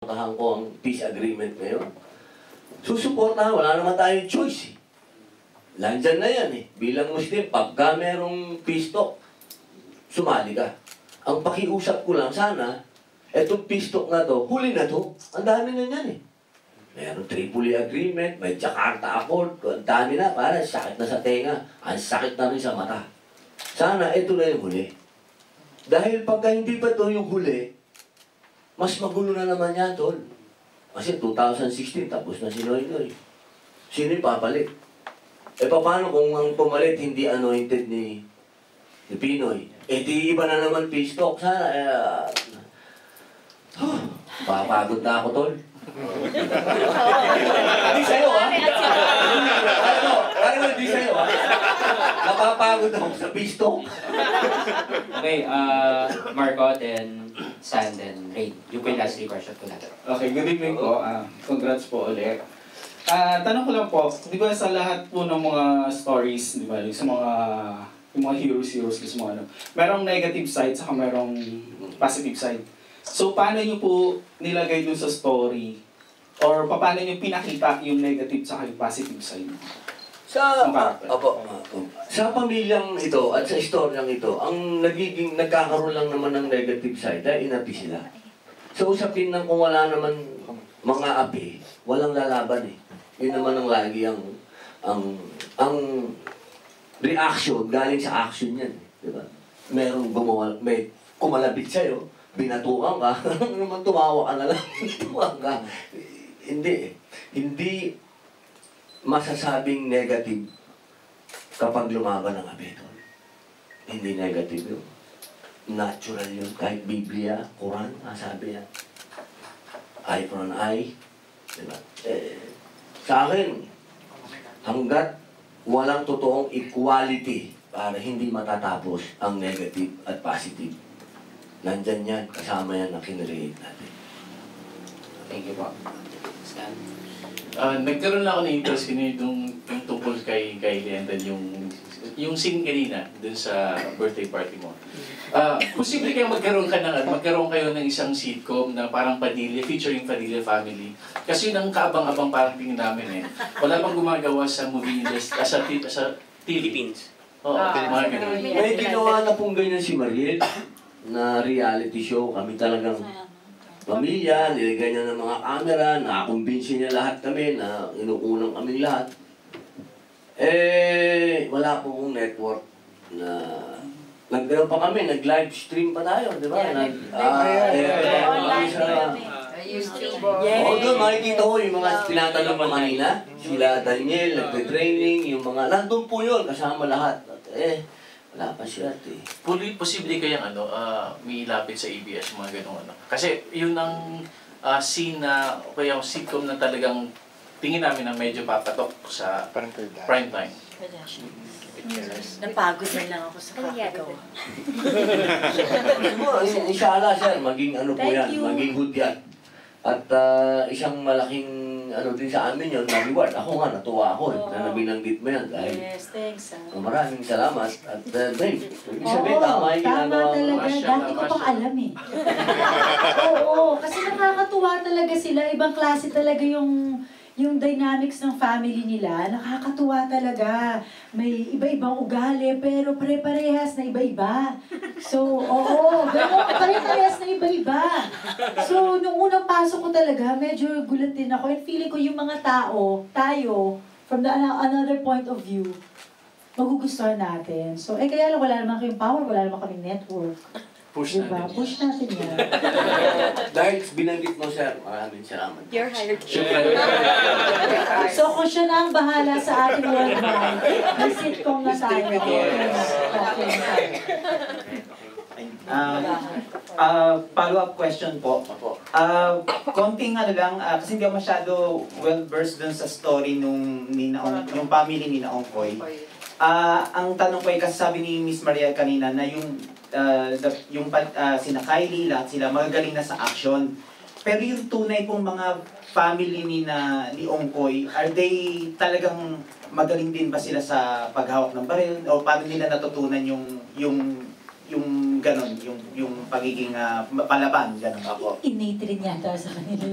ko ang peace agreement ngayon. Susuportahan, wala naman tayong choice. Landyan na yan eh. Bilang Muslim, pagka merong peace talk, sumali ka. Ang pakiusap ko lang sana, etong peace talk na to, huli na to. Ang dami na yan eh. Mayroong Tripoli Agreement, may Jakarta Accord, ang dami na, para sakit na sa tenga, ang sakit na rin sa mata. Sana ito na yung huli. Dahil pagka hindi pa to yung huli, mas magulo na naman yan, tol. Kasi 2016, tapos na si Noynoy. Sino yung papalit? E paano kung ang pumalit hindi anointed ni Pinoy? Eh di iba na naman peace talk. Sana, papagod na ako, tol. Hindi sa'yo, ha? Ano, hindi sa'yo, ha? Napapagod ako sa peace talk. Okay, Marco, then San, then Rain. You can last 3 questions ko natin. Okay, good evening po. Congrats po ulit. Tanong ko lang po, di ba sa lahat po ng mga stories, di ba, sa yung mga heroes, gusto mo ano, merong negative side, saka merong positive side. So, paano nyo po nilagay dun sa story? Or paano nyo pinakita yung negative saka yung positive side? Sa pamilyang ito at sa istoryang ito, ang nagkakaroon lang naman ng negative side ay inapi sila. So, usapin ng kung wala naman mga api, walang lalaban eh. Yun naman ang lagi ang reaction, galing sa action yan. Diba? Merong may kumalabit sa'yo, binatukan ka, naman tumawa ka na lang, tumawa ka. Hindi eh. Hindi masasabing negative kapag lumaban ng api. Hindi negative yun. Natural yun. Kahit Biblia, Quran, sabi yan. Eye for an eye. Diba? Sa akin, hanggat walang totoong equality para hindi matatapos ang negative at positive, nandyan yan, kasama yan na kinrelate natin. Thank you po. Stan? Nagkaroon lang ako ng interest yung tungkol kay Leandro, yung scene kanina dun sa birthday party mo. Posible kayo magkaroon kayo ng isang sitcom na parang Padilla, featuring Padilla family. Kasi nang kaabang-abang parang tingin namin eh. Wala pang gumagawa sa movie industry, sa Philippines. Oo, mga ganun. May ginawa na pong ganyan si Mariel na reality show. Kami talagang pamilya, nilagay niya ng mga camera, nakakumbinsi niya lahat kami na inuunang kami lahat. Wala po kong network na nag-gano'n pa kami, nag-live stream pa tayo, di ba? Doon makikita ko yung mga tinatanong mo kanina, sila Daniel, nagpe-training, yung mga, nandun po yun, kasama lahat. Wala pa siya eh. Posible kayang may lapit sa ABS, mga ganun ano. Kasi yun ang scene na, kaya yung sitcom na talagang tingin namin na medyo papatok sa prime time. Napagod na lang ako sa kakagawa. Inshallah, sir, maging ano po yan, maging good yan. At isang malaking din sa amin yun, na-reward. Ako nga, natuwa ako na binanggit mo yan. Dahil yes, thanks. Maraming salamat. At Dave, sabihin tama yung ginagawa mo. Tama talaga. Dati ko pang alam eh. Oo, kasi nakakatuwa talaga sila. Ibang klase talaga yung dynamics ng family nila. Nakakatuwa talaga. May iba-ibang ugali, pero pare-parehas na iba-iba. So, oo, gano'n, pare-parehas na iba-iba. So, nung unang pasok ko talaga, medyo gulat din ako. And feeling ko yung mga tayo, from another point of view, magugustuhan natin. So, kaya lang wala naman kayong power, wala naman kaming network. Push diba? natin. Push natin yan. Dahil binanggit mo, sir, maraming salamat. You're hired. So, kung siya na ang bahala sa ating worldwide, may sitcom na tayo. Follow-up question po. Konting lang, kasi hindi ako masyado well-versed dun sa story yung family ni Naongkoy. Ang tanong ko ay kasi sabi ni Miss Maria kanina na sina Kylie, lahat sila magagaling na sa action. Pero yung tunay pong mga family ni Ongkoy, are they talagang magaling din ba sila sa paghawak ng baril? O paano nila natutunan yung ganun, yung pagiging palaban, ganun. Innate rin yata sa kanila.